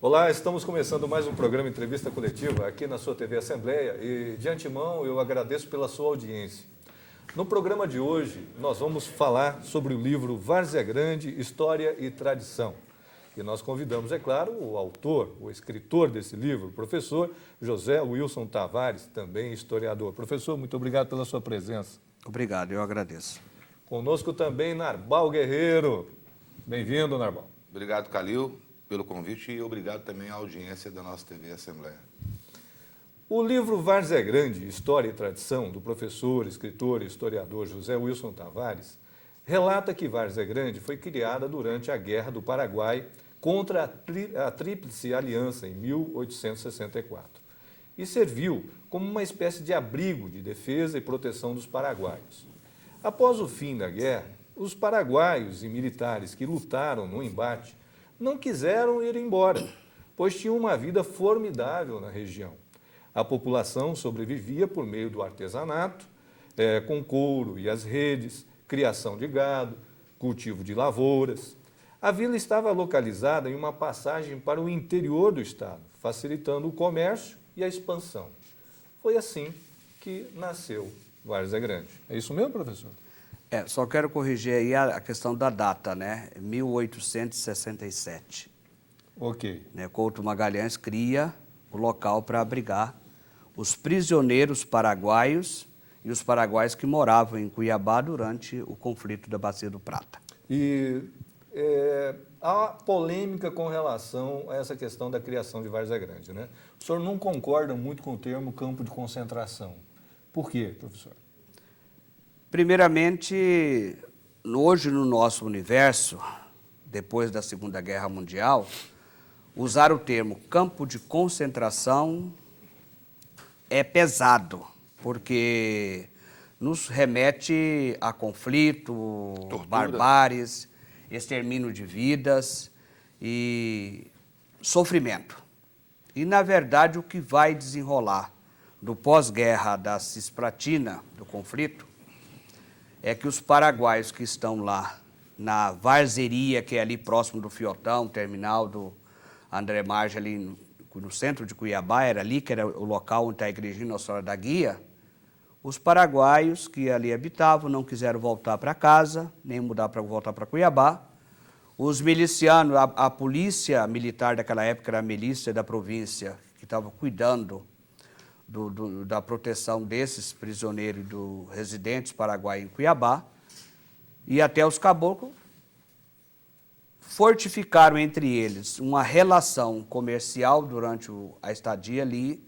Olá, estamos começando mais um programa Entrevista Coletiva aqui na sua TV Assembleia e, de antemão, eu agradeço pela sua audiência. No programa de hoje, nós vamos falar sobre o livro Várzea Grande, História e Tradição. E nós convidamos, é claro, o autor, o escritor desse livro, o professor José Wilson Tavares, também historiador. Professor, muito obrigado pela sua presença. Obrigado, eu agradeço. Conosco também Narbal Guerreiro. Bem-vindo, Narbal. Obrigado, Calil, pelo convite e obrigado também à audiência da nossa TV Assembleia. O livro Várzea Grande, História e Tradição, do professor, escritor e historiador José Wilson Tavares, relata que Várzea Grande foi criada durante a Guerra do Paraguai contra a Tríplice Aliança em 1864 e serviu como uma espécie de abrigo de defesa e proteção dos paraguaios. Após o fim da guerra, os paraguaios e militares que lutaram no embate não quiseram ir embora, pois tinham uma vida formidável na região. A população sobrevivia por meio do artesanato, com couro e as redes, criação de gado, cultivo de lavouras. A vila estava localizada em uma passagem para o interior do estado, facilitando o comércio e a expansão. Foi assim que nasceu Várzea Grande. É isso mesmo, professor? Só quero corrigir aí a questão da data, né? 1867. Ok. Couto Magalhães cria o local para abrigar os prisioneiros paraguaios e os paraguaios que moravam em Cuiabá durante o conflito da Bacia do Prata. E há polêmica com relação a essa questão da criação de Várzea Grande, né? O senhor não concorda muito com o termo campo de concentração. Por quê, professor? Primeiramente, hoje no nosso universo, depois da Segunda Guerra Mundial, usar o termo campo de concentração é pesado, porque nos remete a conflito, Tortura, barbáries, extermínio de vidas e sofrimento. E, na verdade, o que vai desenrolar do pós-guerra da Cisplatina, do conflito, é que os paraguaios que estão lá na Varzeria, que é ali próximo do Fiotão, terminal do André Marge, ali no centro de Cuiabá, era ali que era o local onde está a igrejinha Nossa Senhora da Guia, os paraguaios que ali habitavam não quiseram voltar para casa, nem voltar para Cuiabá. Os milicianos, a polícia militar daquela época era a milícia da província, que estava cuidando da proteção desses prisioneiros residentes paraguaios em Cuiabá, e até os caboclos fortificaram entre eles uma relação comercial durante a estadia ali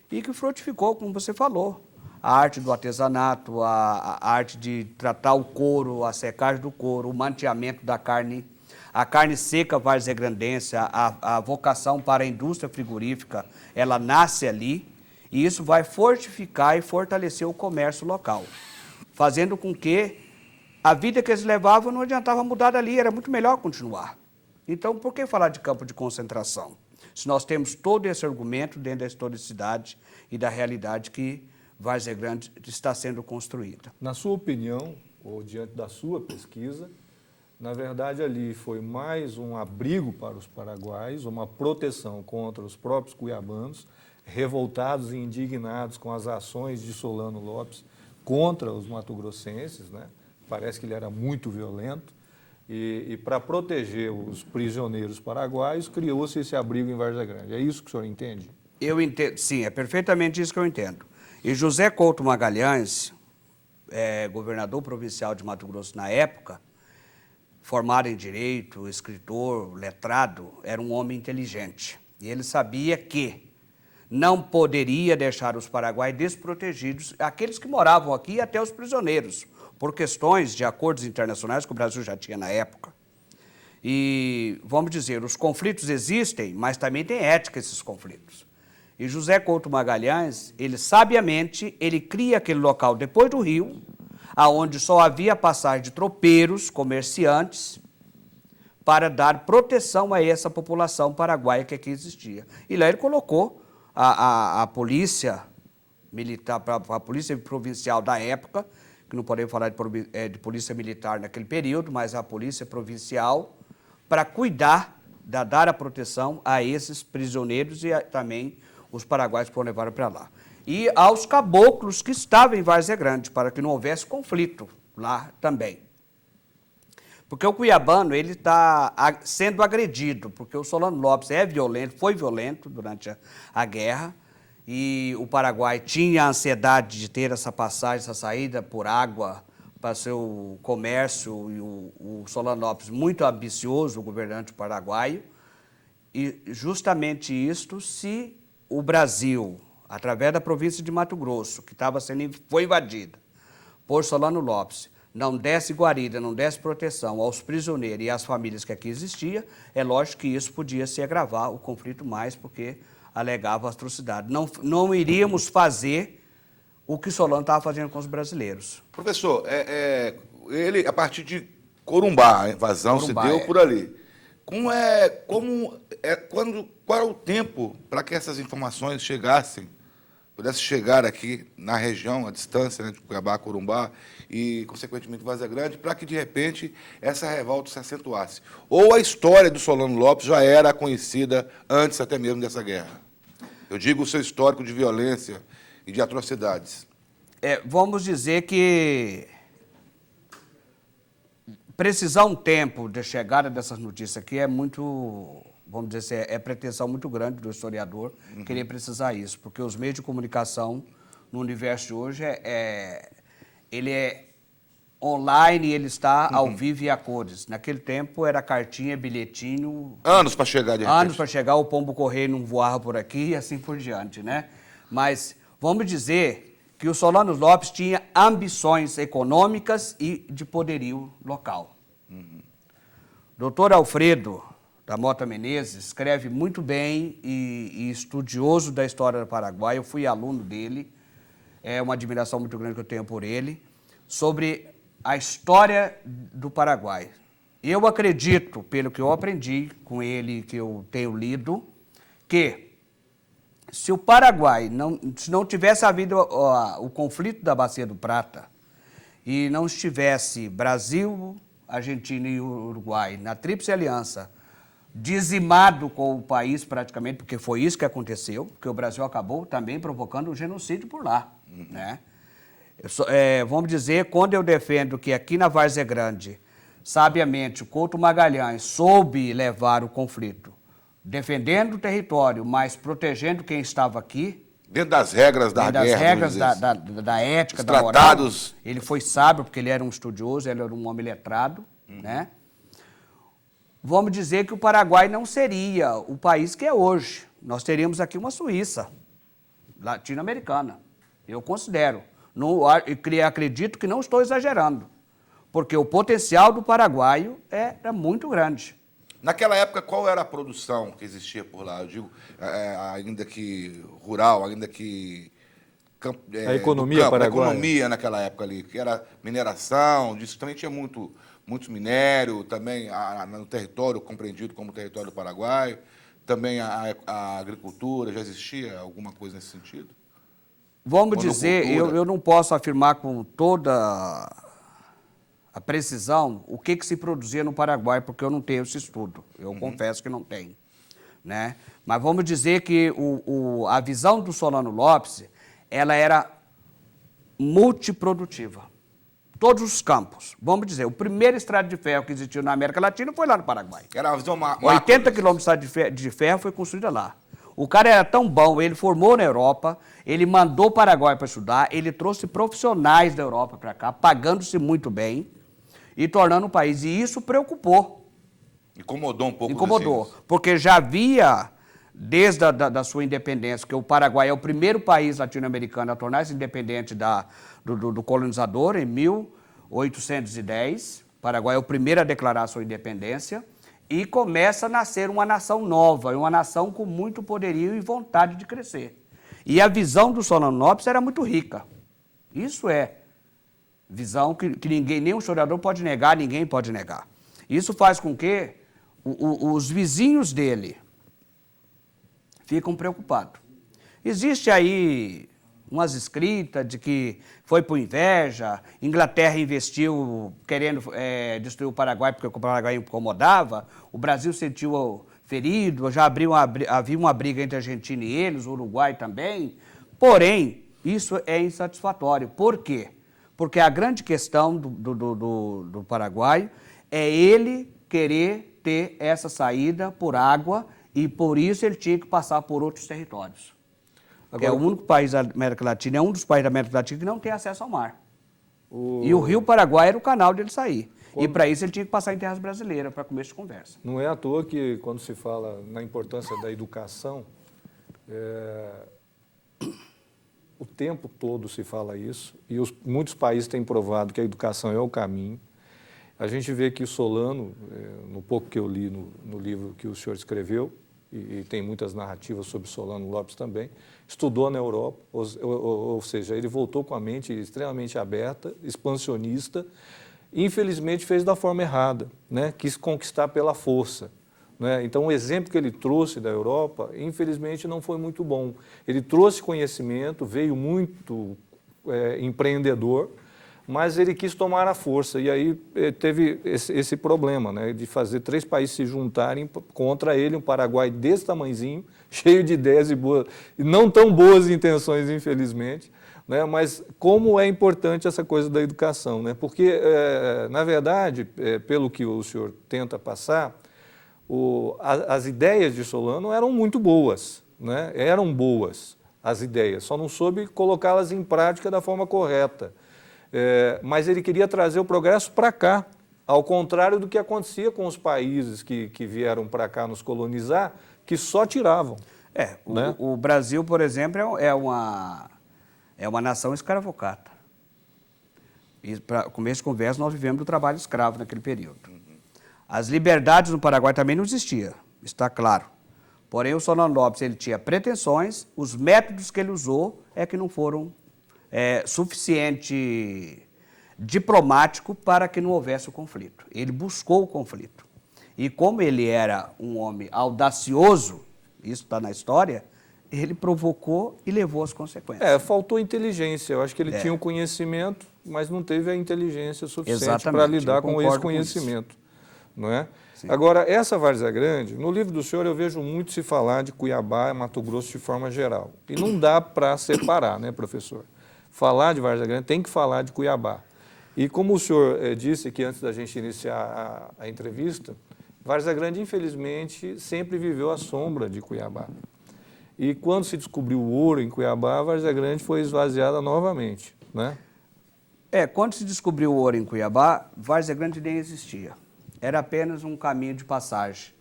e que frutificou, como você falou, a arte do artesanato, a arte de tratar o couro, a secagem do couro, o manteamento da carne, a carne seca varzegrandense, a vocação para a indústria frigorífica, ela nasce ali. E isso vai fortificar e fortalecer o comércio local, fazendo com que a vida que eles levavam não adiantava mudar dali, era muito melhor continuar. Então, por que falar de campo de concentração? Se nós temos todo esse argumento dentro da historicidade e da realidade que Várzea Grande está sendo construída. Na sua opinião, ou diante da sua pesquisa, na verdade ali foi mais um abrigo para os paraguaios, uma proteção contra os próprios cuiabanos, revoltados e indignados com as ações de Solano Lopes contra os mato-grossenses, né? Parece que ele era muito violento, e para proteger os prisioneiros paraguaios, criou-se esse abrigo em Várzea Grande. É isso que o senhor entende? Eu entendo, sim, é perfeitamente isso que eu entendo. E José Couto Magalhães, governador provincial de Mato Grosso na época, formado em direito, escritor, letrado, era um homem inteligente. E ele sabia que não poderia deixar os paraguaios desprotegidos, aqueles que moravam aqui e até os prisioneiros, por questões de acordos internacionais que o Brasil já tinha na época. E, vamos dizer, os conflitos existem, mas também tem ética esses conflitos. E José Couto Magalhães, ele sabiamente, ele cria aquele local depois do rio, aonde só havia passagem de tropeiros, comerciantes, para dar proteção a essa população paraguaia que aqui existia. E lá ele colocou a polícia militar, a polícia provincial da época, que não podemos falar de polícia militar naquele período, mas a polícia provincial, para cuidar dar a proteção a esses prisioneiros e também os paraguaios que foram levados para lá. E aos caboclos que estavam em Várzea Grande, para que não houvesse conflito lá também. Porque o cuiabano ele está sendo agredido, porque o Solano Lopes é violento, foi violento durante a guerra, e o Paraguai tinha a ansiedade de ter essa passagem, essa saída por água para seu comércio, e o Solano Lopes muito ambicioso, o governante paraguaio, e justamente isto se o Brasil, através da província de Mato Grosso, que foi invadida por Solano Lopes, não desse guarida, não desse proteção aos prisioneiros e às famílias que aqui existiam, é lógico que isso podia se agravar o conflito mais, porque alegava atrocidade. Não iríamos fazer o que Solano estava fazendo com os brasileiros. Professor, ele, a partir de Corumbá, a invasão Corumbá, se deu por ali. Qual era o tempo para que essas informações pudessem chegar aqui na região, a distância, né, de Cuiabá, Corumbá e, consequentemente, Várzea Grande, para que, de repente, essa revolta se acentuasse? Ou a história do Solano Lopes já era conhecida antes até mesmo dessa guerra? Eu digo o seu histórico de violência e de atrocidades. Vamos dizer que precisar um tempo de chegada dessas notícias aqui é muito, vamos dizer assim, é pretensão muito grande do historiador querer precisar isso, porque os meios de comunicação no universo de hoje ele é online e ele está ao vivo e a cores. Naquele tempo era cartinha, bilhetinho. Anos para chegar de repente. Anos para chegar, o pombo correio não voava por aqui e assim por diante, né? Mas vamos dizer que o Solano Lopes tinha ambições econômicas e de poderio local. Doutor Alfredo da Mota Menezes escreve muito bem e estudioso da história do Paraguai. Eu fui aluno dele, é uma admiração muito grande que eu tenho por ele, sobre a história do Paraguai. Eu acredito, pelo que eu aprendi com ele, que eu tenho lido, que se o Paraguai se não tivesse havido o conflito da Bacia do Prata e não estivesse Brasil, Argentina e Uruguai na Tríplice Aliança dizimado com o país praticamente, porque foi isso que aconteceu, porque o Brasil acabou também provocando um genocídio por lá, né? Vamos dizer, quando eu defendo que aqui na Várzea Grande, sabiamente, o Couto Magalhães soube levar o conflito, defendendo o território, mas protegendo quem estava aqui. Dentro das regras da guerra. Das regras da ética, os da moral. tratados. Ele foi sábio, porque ele era um estudioso, ele era um homem letrado, né? Vamos dizer que o Paraguai não seria o país que é hoje. Nós teríamos aqui uma Suíça latino-americana. Eu considero. Acredito que não estou exagerando, porque o potencial do paraguaio era muito grande. Naquela época, qual era a produção que existia por lá? Eu digo, ainda que rural, ainda que... a economia paraguaia. A economia naquela época ali, que era mineração, disso também tinha muito minério, também no território compreendido como território do Paraguai, também a agricultura, já existia alguma coisa nesse sentido? Vamos dizer, eu não posso afirmar com toda a precisão o que se produzia no Paraguai, porque eu não tenho esse estudo. Eu confesso que não tenho, né? Mas vamos dizer que a visão do Solano Lopes, ela era multiprodutiva. Todos os campos. Vamos dizer, o primeiro estrado de ferro que existiu na América Latina foi lá no Paraguai. Era uma visão 80 quilômetros de estrada de ferro foi construída lá. O cara era tão bom, ele formou na Europa, ele mandou o Paraguai para estudar, ele trouxe profissionais da Europa para cá, pagando-se muito bem e tornando o país. E isso preocupou. Incomodou um pouco. Incomodou, porque já havia, desde da sua independência, que o Paraguai é o primeiro país latino-americano a tornar-se independente do colonizador, em 1810. O Paraguai é o primeiro a declarar sua independência. E começa a nascer uma nação nova, uma nação com muito poderio e vontade de crescer. E a visão do Solano Lopes era muito rica. Isso é visão que ninguém, nem um historiador pode negar, ninguém pode negar. Isso faz com que os vizinhos dele ficam preocupados. Existe aí umas escritas de que foi por inveja, Inglaterra investiu querendo destruir o Paraguai porque o Paraguai incomodava, o Brasil ferido, já havia uma briga entre a Argentina e eles, o Uruguai também. Porém, isso é insatisfatório. Por quê? Porque a grande questão do Paraguai é ele querer ter essa saída por água e por isso ele tinha que passar por outros territórios. Agora, é o único país da América Latina, é um dos países da América Latina que não tem acesso ao mar. E o Rio Paraguai era o canal de ele sair. E para isso ele tinha que passar em terras brasileiras, para começo de conversa. Não é à toa que quando se fala na importância da educação, o tempo todo se fala isso, e muitos países têm provado que a educação é o caminho. A gente vê que o Solano, no pouco que eu li no livro que o senhor escreveu, e tem muitas narrativas sobre Solano Lopes também, estudou na Europa, ou seja, ele voltou com a mente extremamente aberta, expansionista, e infelizmente fez da forma errada, né? Quis conquistar pela força. Né? Então, o exemplo que ele trouxe da Europa, infelizmente, não foi muito bom. Ele trouxe conhecimento, veio muito empreendedor, mas ele quis tomar a força, e aí teve esse problema, né, de fazer 3 países se juntarem contra ele, um Paraguai desse tamanhozinho, cheio de ideias e não tão boas intenções, infelizmente, né, mas como é importante essa coisa da educação, né, porque, na verdade, pelo que o senhor tenta passar, as ideias de Solano eram muito boas, né, eram boas as ideias, só não soube colocá-las em prática da forma correta. Mas ele queria trazer o progresso para cá, ao contrário do que acontecia com os países que vieram para cá nos colonizar, que só tiravam. Né? O Brasil, por exemplo, é uma nação escravocrata. E, para começo de conversa, nós vivemos do trabalho escravo naquele período. As liberdades no Paraguai também não existiam, está claro. Porém, o Solano Lopes ele tinha pretensões, os métodos que ele usou é que não foram suficiente diplomático para que não houvesse o conflito. Ele buscou o conflito. E como ele era um homem audacioso, isso está na história, ele provocou e levou as consequências. Faltou inteligência. Eu acho que ele tinha o conhecimento, mas não teve a inteligência suficiente para lidar com esse conhecimento. Não é? Agora, essa Várzea Grande, no livro do senhor eu vejo muito se falar de Cuiabá e Mato Grosso de forma geral. E não dá para separar, né, professor? Falar de Várzea Grande tem que falar de Cuiabá. E como o senhor disse aqui antes da gente iniciar a entrevista, Várzea Grande, infelizmente, sempre viveu à sombra de Cuiabá. E quando se descobriu o ouro em Cuiabá, Várzea Grande foi esvaziada novamente, né? Quando se descobriu o ouro em Cuiabá, Várzea Grande nem existia. Era apenas um caminho de passagem,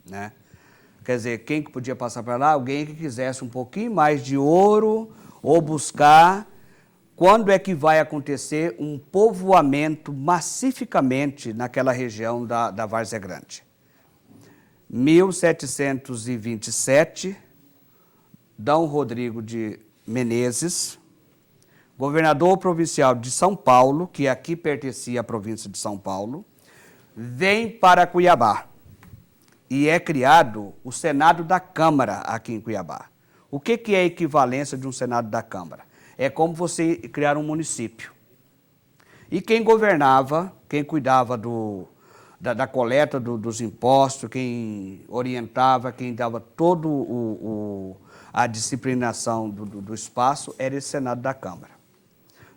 né? Quer dizer, quem que podia passar para lá? Alguém que quisesse um pouquinho mais de ouro ou buscar. Quando é que vai acontecer um povoamento massificamente naquela região da Várzea Grande? 1727, D. Rodrigo de Menezes, governador provincial de São Paulo, que aqui pertencia à província de São Paulo, vem para Cuiabá e é criado o Senado da Câmara aqui em Cuiabá. O que é a equivalência de um Senado da Câmara? É como você criar um município. E quem governava, quem cuidava da coleta dos impostos, quem orientava, quem dava toda a disciplinação do espaço, era esse Senado da Câmara.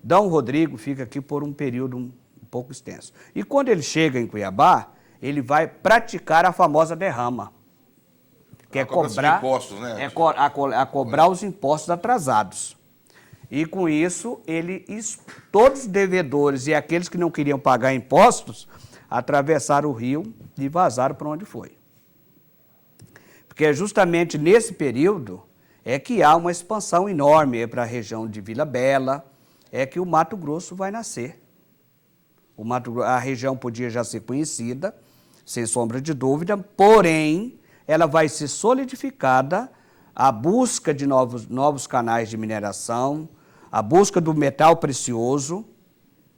D. Rodrigo fica aqui por um período um pouco extenso. E quando ele chega em Cuiabá, ele vai praticar a famosa derrama, que é cobrar, impostos, né? cobrar os impostos atrasados. E com isso, todos os devedores e aqueles que não queriam pagar impostos, atravessaram o rio e vazaram para onde foi. Porque é justamente nesse período é que há uma expansão enorme para a região de Vila Bela, é que o Mato Grosso vai nascer. A região podia já ser conhecida, sem sombra de dúvida, porém, ela vai ser solidificada a busca de novos canais de mineração, a busca do metal precioso,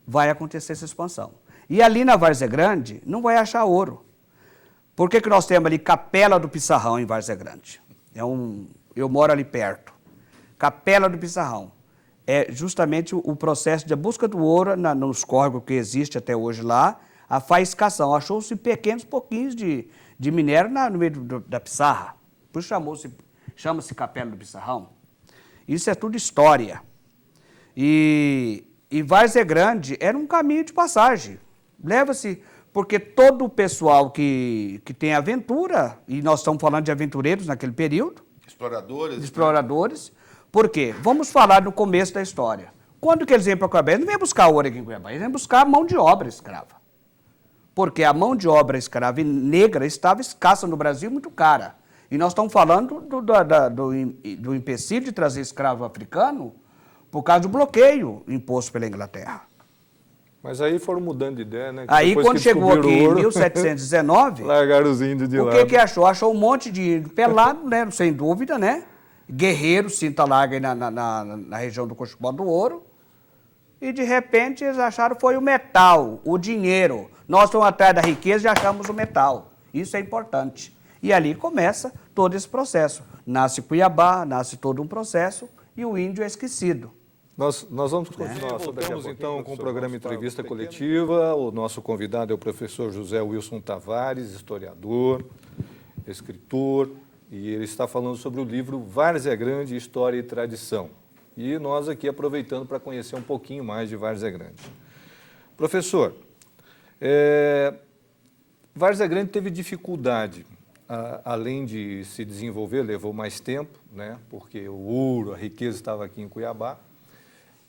vai acontecer essa expansão. E ali na Várzea Grande não vai achar ouro. Por que nós temos ali Capela do Pissarrão em Várzea Grande? Eu moro ali perto. Capela do Pissarrão. É justamente o processo de busca do ouro nos córregos que existe até hoje lá, a faiscação. Achou-se pequenos pouquinhos de minério no meio da pissarra. Por isso chama-se Capela do Pissarrão. Isso é tudo história. E Várzea Grande era um caminho de passagem. Leva-se, porque todo o pessoal que tem aventura, e nós estamos falando de aventureiros naquele período, exploradores. Por quê? Vamos falar no começo da história. Quando que eles vêm para Cuiabá? Eles não vêm buscar ouro aqui em Cuiabá, eles vêm buscar mão de obra escrava. Porque a mão de obra escrava e negra estava escassa no Brasil, muito cara. E nós estamos falando do empecilho de trazer escravo africano por causa do bloqueio imposto pela Inglaterra. Mas aí foram mudando de ideia, né? Aí, depois quando que chegou aqui em ouro, 1719, largaram os índios de o lado. que achou? Achou um monte de índio pelado, né? Sem dúvida, né? Guerreiro, cinta larga aí na região do Coxubá do Ouro. E, de repente, eles acharam foi o metal, o dinheiro. Nós estamos atrás da riqueza e achamos o metal. Isso é importante. E ali começa todo esse processo. Nasce Cuiabá, nasce todo um processo e o índio é esquecido. Nós vamos continuar sobre daqui a pouquinho, então, com o programa Entrevista Coletiva. O nosso convidado é o professor José Wilson Tavares, historiador, escritor, e ele está falando sobre o livro Várzea Grande, História e Tradição. E nós aqui aproveitando para conhecer um pouquinho mais de Várzea Grande. Professor, Várzea Grande teve dificuldade, além de se desenvolver, levou mais tempo, né? Porque o ouro, a riqueza estava aqui em Cuiabá.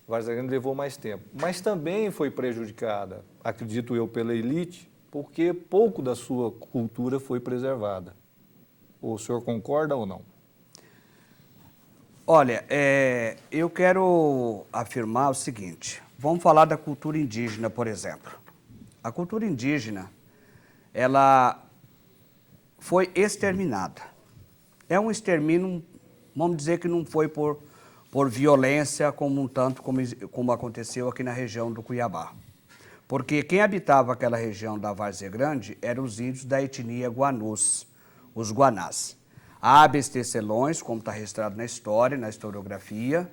Várzea Grande levou mais tempo, mas também foi prejudicada, acredito eu, pela elite, porque pouco da sua cultura foi preservada. O senhor concorda ou não? Olha, eu quero afirmar o seguinte, vamos falar da cultura indígena, por exemplo. A cultura indígena, ela foi exterminada. É um extermínio, vamos dizer que não foi por violência como aconteceu aqui na região do Cuiabá. Porque quem habitava aquela região da Várzea Grande eram os índios da etnia Guanus, os Guanás. Hábeis tecelões, como está registrado na história, na historiografia,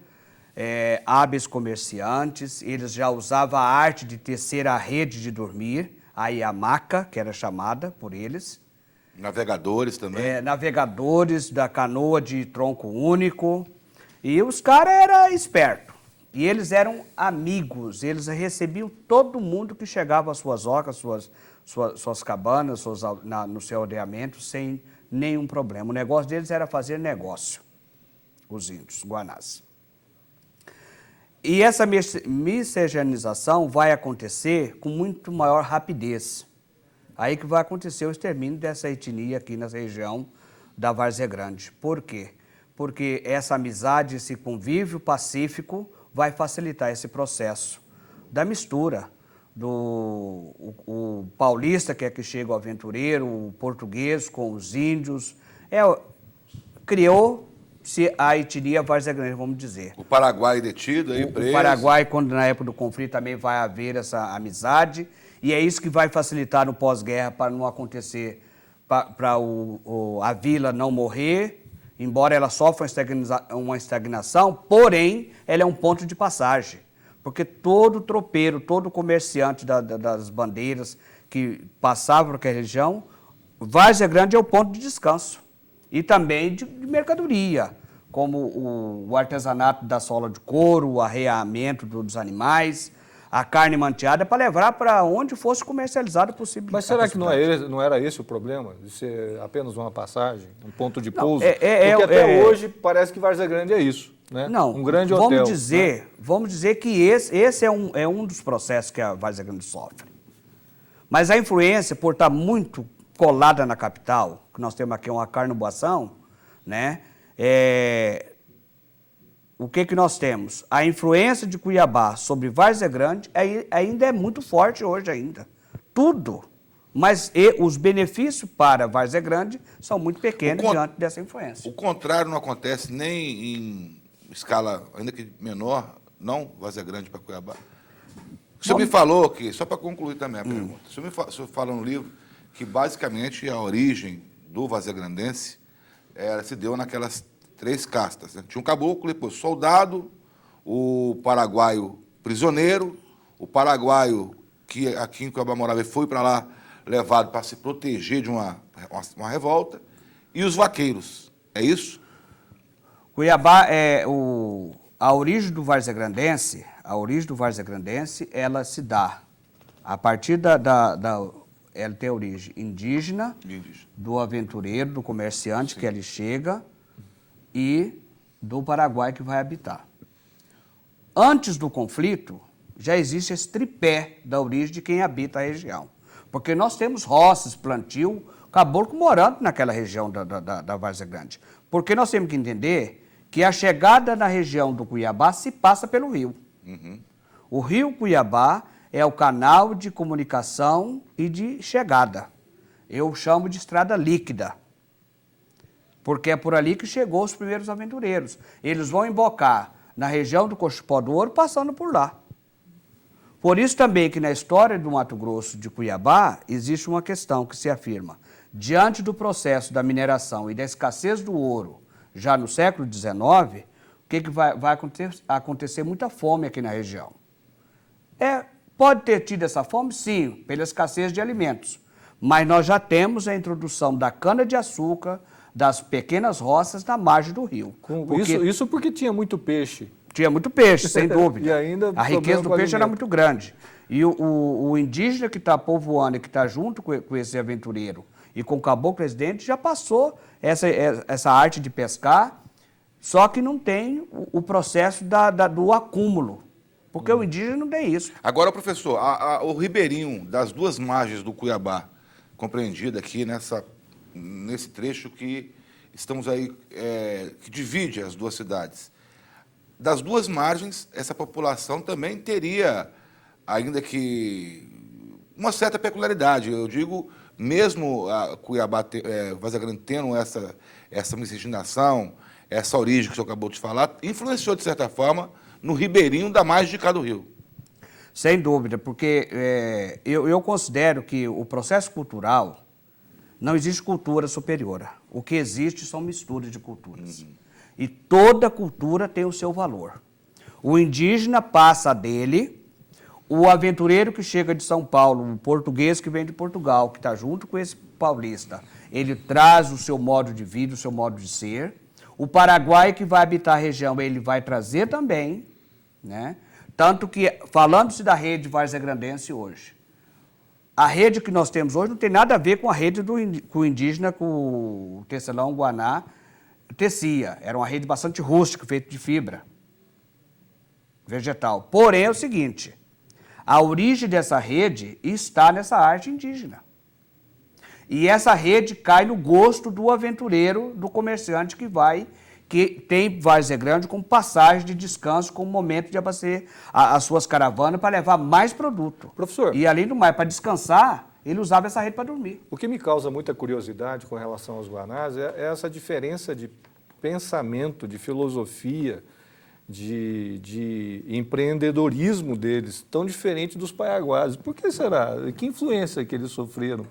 hábeis comerciantes, eles já usavam a arte de tecer a rede de dormir, a iamaca, que era chamada por eles. Navegadores também. Navegadores da canoa de tronco único. E os caras eram espertos. E eles eram amigos, eles recebiam todo mundo que chegava às suas ocas, suas cabanas, no seu aldeamento, sem nenhum problema. O negócio deles era fazer negócio, os índios, guanás. E essa miscigenação vai acontecer com muito maior rapidez. Aí que vai acontecer o extermínio dessa etnia aqui na região da Várzea Grande. Por quê? Porque essa amizade, esse convívio pacífico vai facilitar esse processo da mistura o paulista, que é que chega o aventureiro, o português com os índios, criou-se a etnia Várzea Grande, vamos dizer. O Paraguai detido aí, preso. O Paraguai, quando na época do conflito, também vai haver essa amizade, e é isso que vai facilitar no pós-guerra para não acontecer, para a vila não morrer, embora ela sofra uma estagnação, porém, ela é um ponto de passagem. Porque todo tropeiro, todo comerciante das bandeiras que passava por aquela região, Várzea Grande é o ponto de descanso. E também de mercadoria, como o artesanato da sola de couro, o arreamento dos animais, a carne manteada, para levar para onde fosse comercializado possível. Mas será que não era esse o problema? De ser apenas uma passagem, um ponto de pouso? Porque até hoje parece que Várzea Grande é isso. Né? Não, um grande hotel. Vamos dizer que esse é um dos processos que a Várzea Grande sofre. Mas a influência, por estar muito colada na capital, que nós temos aqui uma carnobação, né? O que nós temos? A influência de Cuiabá sobre Várzea Grande ainda é muito forte hoje ainda. Tudo. Mas os benefícios para Várzea Grande são muito pequenos diante dessa influência. O contrário não acontece nem em escala, ainda que menor, não Várzea Grande para Cuiabá. O senhor me falou que, só para concluir também a pergunta, o senhor fala no livro que basicamente a origem do Várzea Grandense se deu naquelas 3 castas. Né? Tinha um caboclo, depois o soldado, o paraguaio prisioneiro, o paraguaio que aqui em Cuiabá morava e foi para lá levado para se proteger de uma revolta, e os vaqueiros. É isso? Cuiabá a origem do Varzegrandense, ela se dá a partir ela tem origem indígena, do aventureiro, do comerciante que ali chega e do Paraguai que vai habitar. Antes do conflito, já existe esse tripé da origem de quem habita a região. Porque nós temos roças, plantio, caboclo morando naquela região da Várzea Grande. Porque nós temos que entender que a chegada na região do Cuiabá se passa pelo rio. O rio Cuiabá é o canal de comunicação e de chegada. Eu chamo de estrada líquida. Porque é por ali que chegou os primeiros aventureiros. Eles vão embocar na região do Cochupó do Ouro, passando por lá. Por isso também que na história do Mato Grosso de Cuiabá existe uma questão que se afirma. Diante do processo da mineração e da escassez do ouro, já no século XIX, o que vai acontecer? Muita fome aqui na região. Pode ter tido essa fome? Sim, pela escassez de alimentos. Mas nós já temos a introdução da cana-de-açúcar, das pequenas roças na margem do rio. Isso porque tinha muito peixe. Tinha muito peixe, sem dúvida. E ainda a riqueza do peixe era muito grande. E o indígena que está povoando e que está junto com esse aventureiro e com o caboclo residente já passou essa arte de pescar, só que não tem o processo do acúmulo. Porque o indígena não tem isso. Agora, professor, o ribeirinho das duas margens do Cuiabá, compreendido aqui nesse trecho que estamos aí, que divide as duas cidades. Das duas margens, essa população também teria, ainda que, uma certa peculiaridade. Eu digo, mesmo a Cuiabá, Várzea Grande tendo essa miscigenação, essa origem que o senhor acabou de falar, influenciou, de certa forma, no ribeirinho da margem de cá do rio. Sem dúvida, porque eu considero que o processo cultural, não existe cultura superior. O que existe são misturas de culturas. E toda cultura tem o seu valor. O indígena passa dele, o aventureiro que chega de São Paulo, o português que vem de Portugal, que está junto com esse paulista, ele traz o seu modo de vida, o seu modo de ser. O paraguai que vai habitar a região, ele vai trazer também, né? Tanto que, falando-se da rede varzegrandense hoje, a rede que nós temos hoje não tem nada a ver com a rede com o indígena, com o tecelão Guaná, tecia. Era uma rede bastante rústica, feita de fibra vegetal. Porém, é o seguinte, a origem dessa rede está nessa arte indígena. E essa rede cai no gosto do aventureiro, do comerciante que tem Várzea Grande como passagem de descanso, como momento de abastecer as suas caravanas para levar mais produto. Professor. E além do mais, para descansar, ele usava essa rede para dormir. O que me causa muita curiosidade com relação aos guanás é essa diferença de pensamento, de filosofia, de empreendedorismo deles, tão diferente dos paiaguases. Por que será? Que influência que eles sofreram?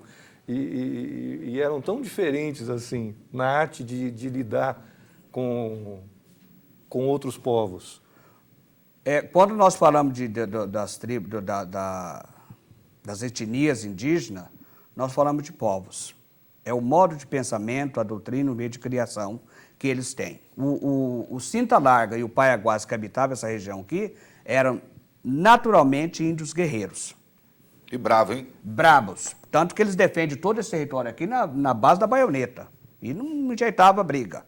E eram tão diferentes assim na arte de lidar com outros povos. Quando nós falamos das tribos, das etnias indígenas, nós falamos de povos. É o modo de pensamento, a doutrina, o meio de criação que eles têm. O Cinta Larga e o Paiaguás que habitavam essa região aqui eram naturalmente índios guerreiros. E bravo, hein? Bravos. Tanto que eles defendem todo esse território aqui na base da baioneta. E não enjeitava a briga.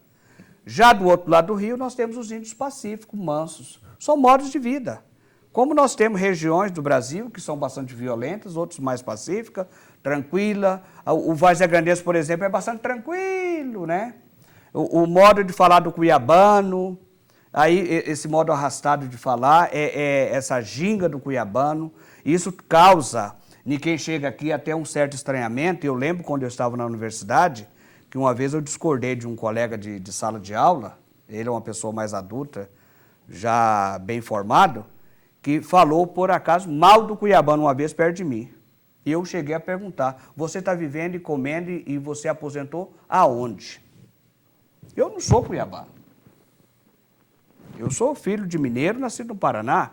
Já do outro lado do rio, nós temos os índios pacíficos, mansos. São modos de vida. Como nós temos regiões do Brasil que são bastante violentas, outros mais pacíficas, tranquila. O Várzea Grandense, por exemplo, é bastante tranquilo, né? O modo de falar do cuiabano, aí esse modo arrastado de falar, essa ginga do cuiabano. Isso causa, em quem chega aqui, até um certo estranhamento. Eu lembro quando eu estava na universidade, que uma vez eu discordei de um colega de sala de aula, ele é uma pessoa mais adulta, já bem formado, que falou, por acaso, mal do cuiabano uma vez perto de mim. E eu cheguei a perguntar, você está vivendo e comendo e você aposentou aonde? Eu não sou cuiabano. Eu sou filho de mineiro, nascido no Paraná.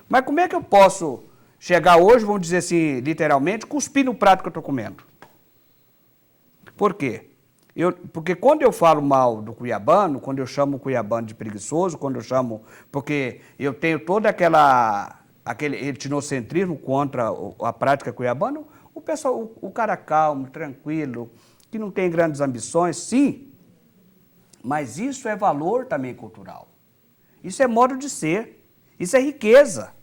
Mas como é que eu posso chegar hoje, vamos dizer assim, literalmente, cuspir no prato que eu estou comendo. Por quê? Porque quando eu falo mal do cuiabano, quando eu chamo o cuiabano de preguiçoso, quando eu chamo... Porque eu tenho todo aquele etnocentrismo contra a prática cuiabana, o pessoal, o cara calmo, tranquilo, que não tem grandes ambições, sim, mas isso é valor também cultural. Isso é modo de ser, isso é riqueza.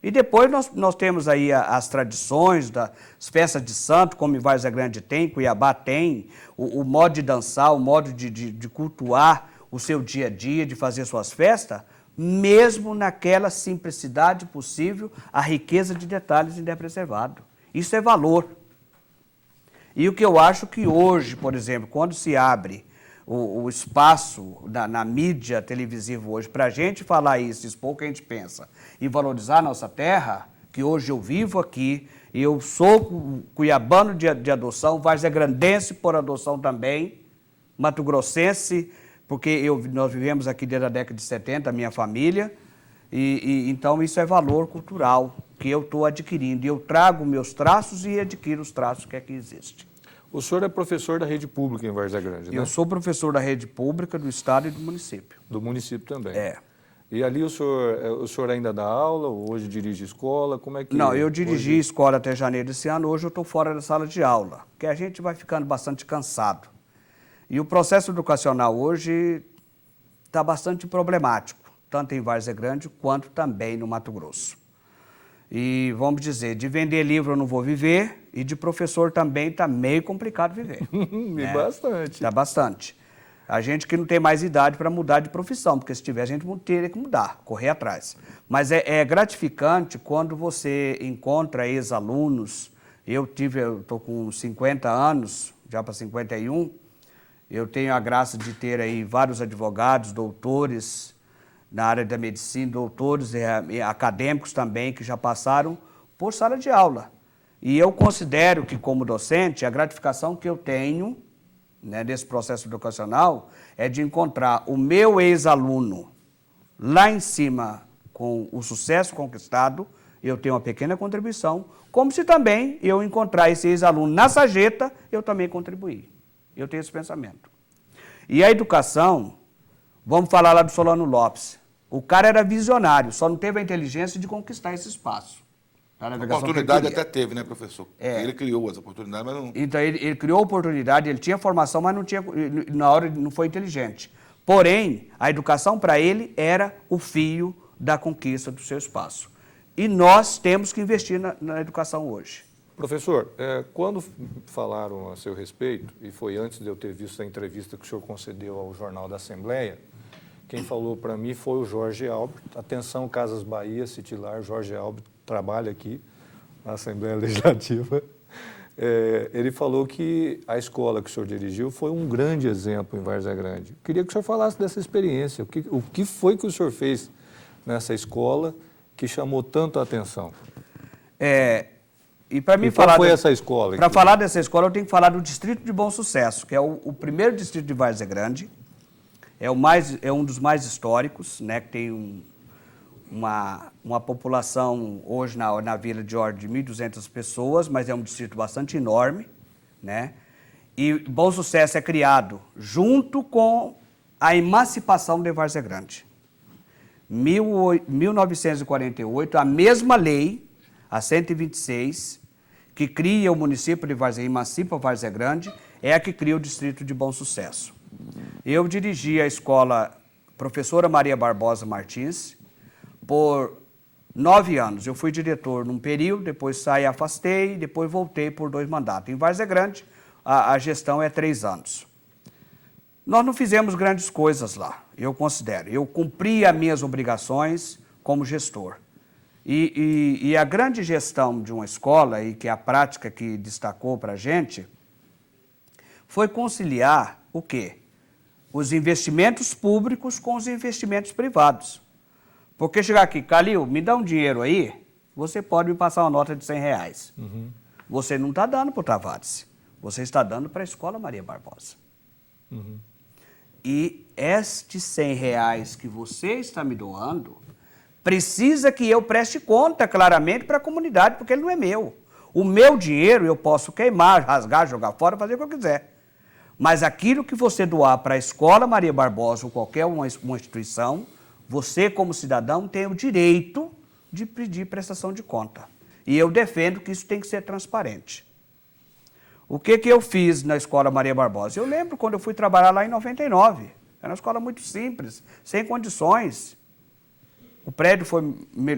E depois nós temos aí as tradições das festas de santo, como em Várzea Grande tem, Cuiabá tem, o modo de dançar, o modo de cultuar o seu dia a dia, de fazer suas festas, mesmo naquela simplicidade possível, a riqueza de detalhes ainda é preservado. Isso é valor. E o que eu acho que hoje, por exemplo, quando se abre o espaço na mídia televisiva hoje, para a gente falar isso, expor o que a gente pensa e valorizar a nossa terra, que hoje eu vivo aqui, eu sou cuiabano de adoção, varzegrandense por adoção também, mato-grossense, porque nós vivemos aqui desde a década de 70, a minha família, então isso é valor cultural que eu estou adquirindo. E eu trago meus traços e adquiro os traços que aqui existem. O senhor é professor da rede pública em Várzea Grande, né? Eu sou professor da rede pública do estado e do município. Do município também. É. E ali o senhor ainda dá aula, ou hoje dirige escola, como é que... Não, eu dirigi escola até janeiro desse ano, hoje eu estou fora da sala de aula, porque a gente vai ficando bastante cansado. E o processo educacional hoje está bastante problemático, tanto em Várzea Grande quanto também no Mato Grosso. E vamos dizer, de vender livro eu não vou viver, e de professor também está meio complicado viver. E bastante. Está bastante. A gente que não tem mais idade para mudar de profissão, porque se tiver a gente teria que mudar, correr atrás. Mas é gratificante quando você encontra ex-alunos. Eu estou com 50 anos, já para 51, eu tenho a graça de ter aí vários advogados, doutores na área da medicina, doutores e acadêmicos também que já passaram por sala de aula. E eu considero que, como docente, a gratificação que eu tenho, né, desse processo educacional é de encontrar o meu ex-aluno lá em cima com o sucesso conquistado, eu tenho uma pequena contribuição, como se também eu encontrar esse ex-aluno na sarjeta, eu também contribuir. Eu tenho esse pensamento. E a educação, vamos falar lá do Solano Lopes. O cara era visionário, só não teve a inteligência de conquistar esse espaço. A oportunidade até teve, né, professor? É. Ele criou as oportunidades, mas não... Então, ele criou a oportunidade, ele tinha formação, mas não tinha, na hora não foi inteligente. Porém, a educação para ele era o fio da conquista do seu espaço. E nós temos que investir na educação hoje. Professor, quando falaram a seu respeito, e foi antes de eu ter visto a entrevista que o senhor concedeu ao Jornal da Assembleia, quem falou para mim foi o Jorge Albert. Atenção, Casas Bahia, Citilar, Jorge Albert trabalha aqui na Assembleia Legislativa. Ele falou que a escola que o senhor dirigiu foi um grande exemplo em Várzea Grande. Eu queria que o senhor falasse dessa experiência. O que foi que o senhor fez nessa escola que chamou tanto a atenção? E para mim qual foi essa escola? Para falar dessa escola, eu tenho que falar do Distrito de Bom Sucesso, que é o primeiro distrito de Várzea Grande. É um dos mais históricos, né, que tem uma população hoje na Vila de Ordem de 1.200 pessoas, mas é um distrito bastante enorme, né? E Bom Sucesso é criado junto com a emancipação de Várzea Grande. 1948, a mesma lei, a 126, que cria o município de Várzea, emancipa Várzea Grande, é a que cria o distrito de Bom Sucesso. Eu dirigi a escola Professora Maria Barbosa Martins por 9 anos. Eu fui diretor num período, depois saí, afastei, depois voltei por 2 mandatos. Em Várzea Grande, a gestão é 3 anos. Nós não fizemos grandes coisas lá, eu considero. Eu cumpri as minhas obrigações como gestor. E a grande gestão de uma escola, e que é a prática que destacou para a gente, foi conciliar o quê? Os investimentos públicos com os investimentos privados. Porque chegar aqui, Calil, me dá um dinheiro aí, você pode me passar uma nota de R$100. Uhum. Você não está dando para o Tavares, você está dando para a Escola Maria Barbosa. Uhum. E estes R$100 que você está me doando precisa que eu preste conta claramente para a comunidade, porque ele não é meu. O meu dinheiro eu posso queimar, rasgar, jogar fora, fazer o que eu quiser. Mas aquilo que você doar para a Escola Maria Barbosa ou qualquer uma instituição, você, como cidadão, tem o direito de pedir prestação de conta. E eu defendo que isso tem que ser transparente. O que eu fiz na Escola Maria Barbosa? Eu lembro quando eu fui trabalhar lá em 99. Era uma escola muito simples, sem condições. O prédio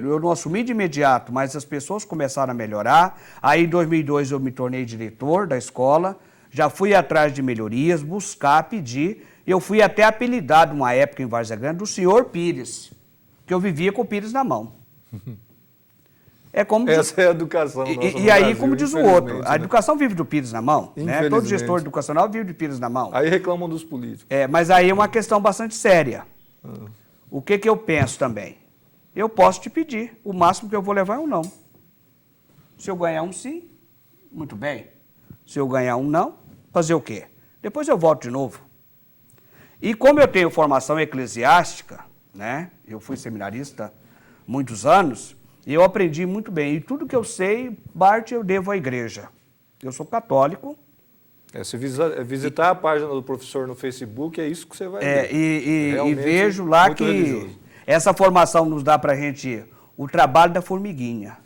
eu não assumi de imediato, mas as pessoas começaram a melhorar. Aí em 2002 eu me tornei diretor da escola, já fui atrás de melhorias, buscar, pedir. Eu fui até apelidado uma época em Várzea Grande do senhor Pires, que eu vivia com o Pires na mão. É como Essa é a educação nossa e aí, Brasil, como diz o outro, a né? educação vive do Pires na mão, né? Todo gestor educacional vive de Pires na mão. Aí reclamam dos políticos. Mas aí é uma questão bastante séria. O que eu penso também? Eu posso te pedir, o máximo que eu vou levar é um não. Se eu ganhar um sim, muito bem. Se eu ganhar um não, fazer o quê? Depois eu volto de novo. E como eu tenho formação eclesiástica, né? Eu fui seminarista muitos anos, e eu aprendi muito bem. E tudo que eu sei, parte eu devo à igreja. Eu sou católico. Se visitar a página do professor no Facebook, é isso que você vai ver. E vejo lá que religioso. Essa formação nos dá para a gente o trabalho da formiguinha.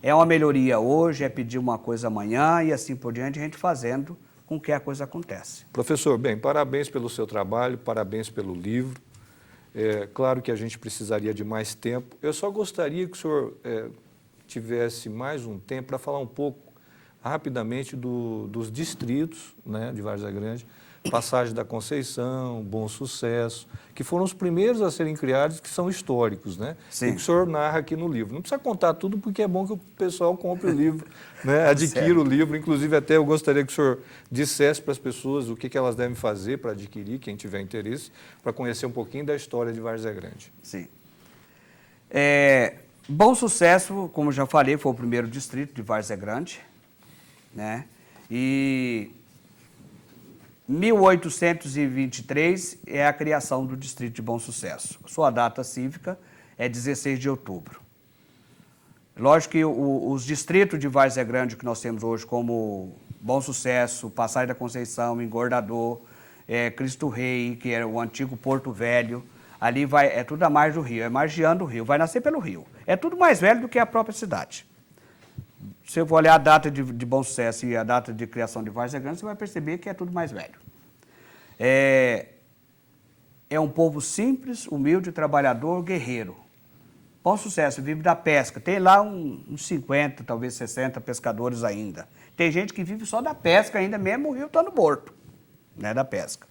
É uma melhoria hoje, é pedir uma coisa amanhã e assim por diante, a gente fazendo com que a coisa acontece. Professor, bem, parabéns pelo seu trabalho, parabéns pelo livro. Claro que a gente precisaria de mais tempo. Eu só gostaria que o senhor tivesse mais um tempo para falar um pouco rapidamente dos distritos, né, de Várzea Grande, Passagem da Conceição, Bom Sucesso, que foram os primeiros a serem criados, que são históricos, né? Sim. E que o senhor narra aqui no livro. Não precisa contar tudo, porque é bom que o pessoal compre o livro, né? Adquira o livro. Inclusive, até eu gostaria que o senhor dissesse para as pessoas o que elas devem fazer para adquirir, quem tiver interesse, para conhecer um pouquinho da história de Várzea Grande. Sim. Bom Sucesso, como já falei, foi o primeiro distrito de Várzea Grande, né? E 1823 é a criação do distrito de Bom Sucesso. Sua data cívica é 16 de outubro. Lógico que os distritos de Várzea Grande que nós temos hoje, como Bom Sucesso, Passagem da Conceição, Engordador, Cristo Rei, que era o antigo Porto Velho, ali é tudo a margem do rio, é margeando o rio, vai nascer pelo rio. É tudo mais velho do que a própria cidade. Se eu for olhar a data de Bom Sucesso e a data de criação de Várzea Grande, você vai perceber que é tudo mais velho. É um povo simples, humilde, trabalhador, guerreiro. Bom Sucesso vive da pesca. Tem lá uns 50, talvez 60 pescadores ainda. Tem gente que vive só da pesca ainda, mesmo o rio está no morto, né, da pesca.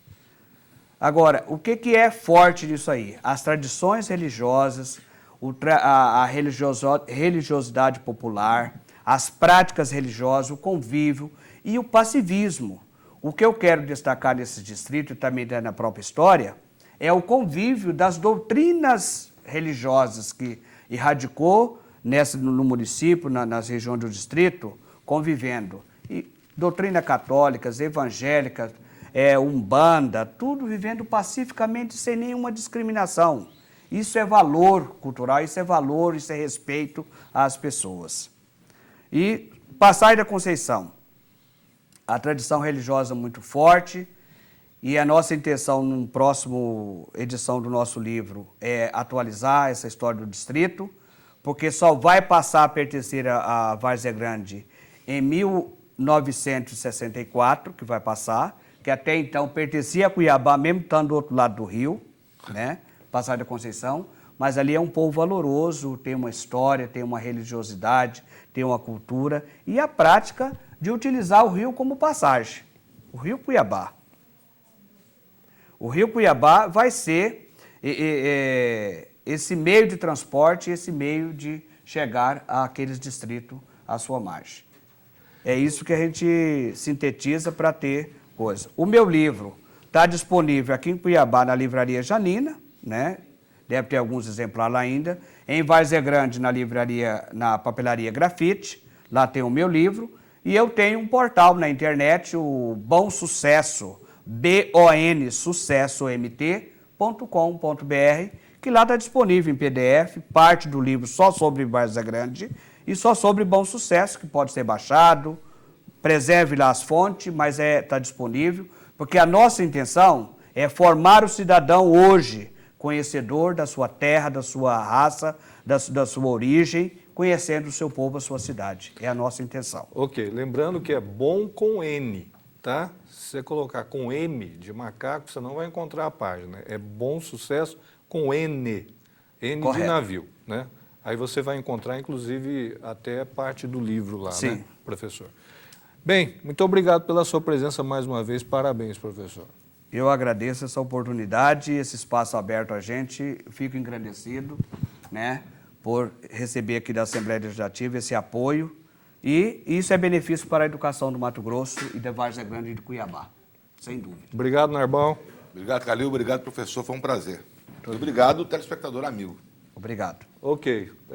Agora, o que é forte nisso aí? As tradições religiosas, a religiosidade popular, as práticas religiosas, o convívio e o passivismo. O que eu quero destacar nesse distrito, e também na própria história, é o convívio das doutrinas religiosas que erradicou no município, nas regiões do distrito, convivendo. E doutrina católicas, evangélicas, umbanda, tudo vivendo pacificamente, sem nenhuma discriminação. Isso é valor cultural, isso é valor, isso é respeito às pessoas. E Passagem da Conceição, a tradição religiosa muito forte, e a nossa intenção, numa próxima edição do nosso livro, é atualizar essa história do distrito, porque só vai passar a pertencer a Várzea Grande em 1964, que vai passar, que até então pertencia a Cuiabá, mesmo estando do outro lado do rio, né? Passagem da Conceição, mas ali é um povo valoroso, tem uma história, tem uma religiosidade, tem uma cultura e a prática de utilizar o rio como passagem, o rio Cuiabá. O rio Cuiabá vai ser esse meio de transporte, esse meio de chegar àqueles distritos à sua margem. É isso que a gente sintetiza para ter coisa. O meu livro está disponível aqui em Cuiabá, na Livraria Janina, né? Deve ter alguns exemplares lá ainda. Em Várzea Grande, na papelaria Grafite, lá tem o meu livro. E eu tenho um portal na internet, o Bom Sucesso, BON Sucesso MT.com.br, que lá está disponível em PDF, parte do livro só sobre Várzea Grande e só sobre Bom Sucesso, que pode ser baixado. Preserve lá as fontes, mas está disponível, porque a nossa intenção é formar o cidadão hoje, conhecedor da sua terra, da sua raça, da sua origem, conhecendo o seu povo, a sua cidade. É a nossa intenção. Ok, lembrando que é bom com N, tá? Se você colocar com M de macaco, você não vai encontrar a página. É Bom Sucesso com N, N Correto. de navio, né? Aí você vai encontrar, inclusive, até parte do livro lá, Sim. né, professor? Bem, muito obrigado pela sua presença mais uma vez. Parabéns, professor. Eu agradeço essa oportunidade, esse espaço aberto a gente, fico engrandecido, né, por receber aqui da Assembleia Legislativa esse apoio, e isso é benefício para a educação do Mato Grosso e da Várzea Grande e de Cuiabá, sem dúvida. Obrigado, Narbal. Obrigado, Calil. Obrigado, professor. Foi um prazer. E obrigado, telespectador amigo. Obrigado. Ok.